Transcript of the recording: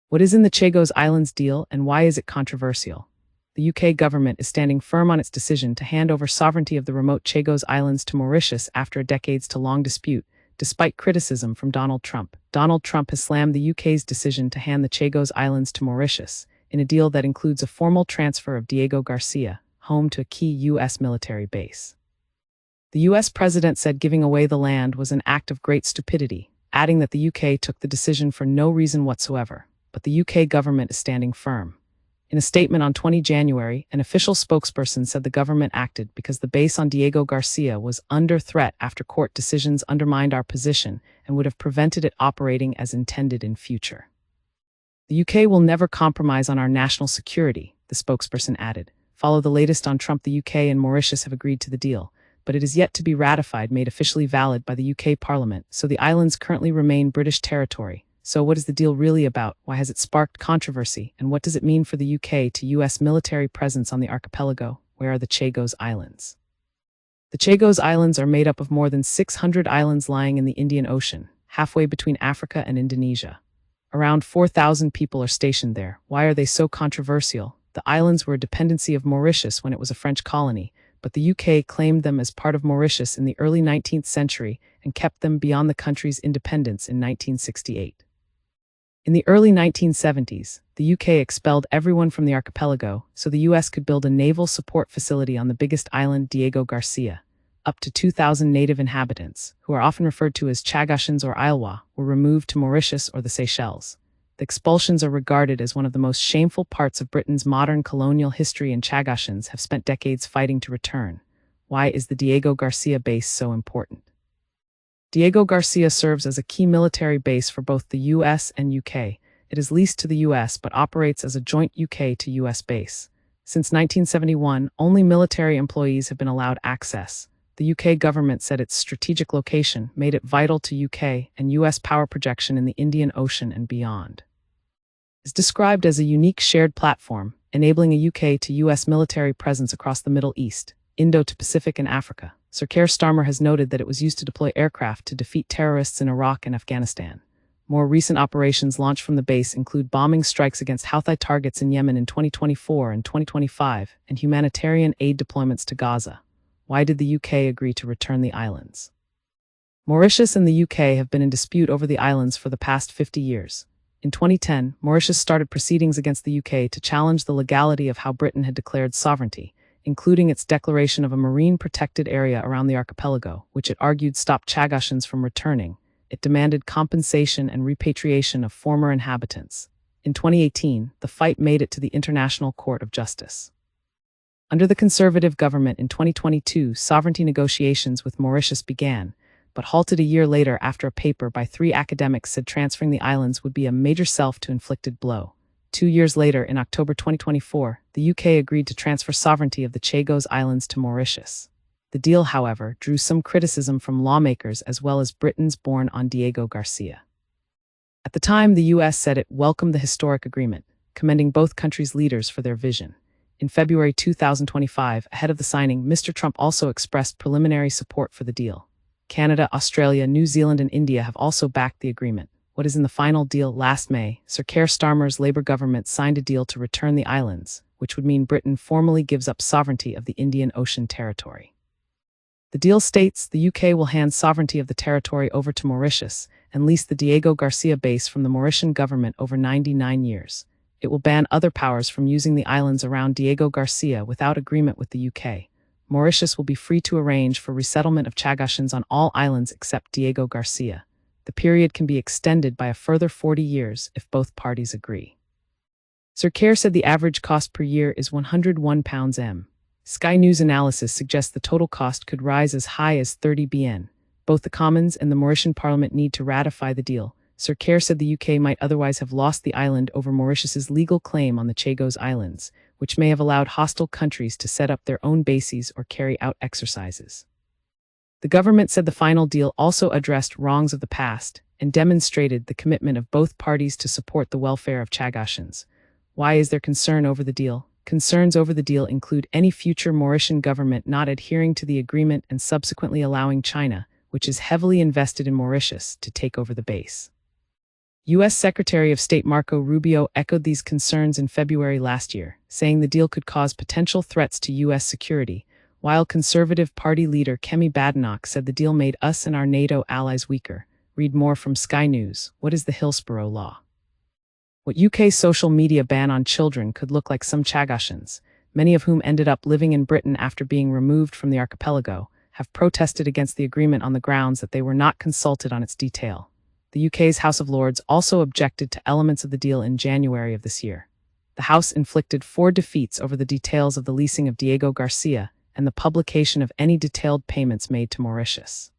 What is in the Chagos Islands deal and why is it controversial? The UK government is standing firm on its decision to hand over sovereignty of the remote Chagos Islands to Mauritius after a decades-long dispute, despite criticism from Donald Trump. Donald Trump has slammed the UK's decision to hand the Chagos Islands to Mauritius, in a deal that includes a formal transfer of Diego Garcia, home to a key US military base. The US president said giving away the land was an act of great stupidity, adding that the UK took the decision for no reason whatsoever. But the UK government is standing firm. In a statement on 20 January, an official spokesperson said the government acted because the base on Diego Garcia was under threat after court decisions undermined our position and would have prevented it operating as intended in future. The UK will never compromise on our national security, the spokesperson added. Follow the latest on Trump. The UK and Mauritius have agreed to the deal, but it is yet to be ratified, made officially valid by the UK Parliament, so the islands currently remain British territory. So what is the deal really about? Why has it sparked controversy? And what does it mean for the UK to US military presence on the archipelago? Where are the Chagos Islands? The Chagos Islands are made up of more than 600 islands lying in the Indian Ocean, halfway between Africa and Indonesia. Around 4,000 people are stationed there. Why are they so controversial? The islands were a dependency of Mauritius when it was a French colony, but the UK claimed them as part of Mauritius in the early 19th century and kept them beyond the country's independence in 1968. In the early 1970s, the UK expelled everyone from the archipelago so the US could build a naval support facility on the biggest island, Diego Garcia. Up to 2,000 native inhabitants, who are often referred to as Chagosians or Ilois, were removed to Mauritius or the Seychelles. The expulsions are regarded as one of the most shameful parts of Britain's modern colonial history, and Chagosians have spent decades fighting to return. Why is the Diego Garcia base so important? Diego Garcia serves as a key military base for both the US and UK. It is leased to the US but operates as a joint UK to US base. Since 1971, only military employees have been allowed access. The UK government said its strategic location made it vital to UK and US power projection in the Indian Ocean and beyond. It is described as a unique shared platform, enabling a UK to US military presence across the Middle East, Indo to Pacific and Africa. Sir Keir Starmer has noted that it was used to deploy aircraft to defeat terrorists in Iraq and Afghanistan. More recent operations launched from the base include bombing strikes against Houthi targets in Yemen in 2024 and 2025, and humanitarian aid deployments to Gaza. Why did the UK agree to return the islands? Mauritius and the UK have been in dispute over the islands for the past 50 years. In 2010, Mauritius started proceedings against the UK to challenge the legality of how Britain had declared sovereignty, including its declaration of a marine protected area around the archipelago, which it argued stopped Chagosians from returning. It demanded compensation and repatriation of former inhabitants. In 2018, the fight made it to the International Court of Justice. Under the Conservative government in 2022, sovereignty negotiations with Mauritius began, but halted a year later after a paper by 3 academics said transferring the islands would be a major self-inflicted blow. 2 years later, in October 2024, the UK agreed to transfer sovereignty of the Chagos Islands to Mauritius. The deal, however, drew some criticism from lawmakers as well as Britons born on Diego Garcia. At the time, the US said it welcomed the historic agreement, commending both countries' leaders for their vision. In February 2025, ahead of the signing, Mr. Trump also expressed preliminary support for the deal. Canada, Australia, New Zealand, and India have also backed the agreement. What is in the final deal? Last May, Sir Keir Starmer's Labour government signed a deal to return the islands, which would mean Britain formally gives up sovereignty of the Indian Ocean territory. The deal states the UK will hand sovereignty of the territory over to Mauritius and lease the Diego Garcia base from the Mauritian government over 99 years. It will ban other powers from using the islands around Diego Garcia without agreement with the UK. Mauritius will be free to arrange for resettlement of Chagosians on all islands except Diego Garcia. The period can be extended by a further 40 years if both parties agree. Sir Keir said the average cost per year is £101. Sky News analysis suggests the total cost could rise as high as 30 BN. Both the Commons and the Mauritian Parliament need to ratify the deal. Sir Keir said the UK might otherwise have lost the island over Mauritius's legal claim on the Chagos Islands, which may have allowed hostile countries to set up their own bases or carry out exercises. The government said the final deal also addressed wrongs of the past and demonstrated the commitment of both parties to support the welfare of Chagosians. Why is there concern over the deal? Concerns over the deal include any future Mauritian government not adhering to the agreement and subsequently allowing China, which is heavily invested in Mauritius, to take over the base. U.S. Secretary of State Marco Rubio echoed these concerns in February last year, saying the deal could cause potential threats to U.S. security, while Conservative Party leader Kemi Badenoch said the deal made us and our NATO allies weaker. Read more from Sky News. What is the Hillsborough Law? What UK social media ban on children could look like some Chagosians, many of whom ended up living in Britain after being removed from the archipelago, have protested against the agreement on the grounds that they were not consulted on its detail. The UK's House of Lords also objected to elements of the deal in January of this year. The House inflicted 4 defeats over the details of the leasing of Diego Garcia and the publication of any detailed payments made to Mauritius.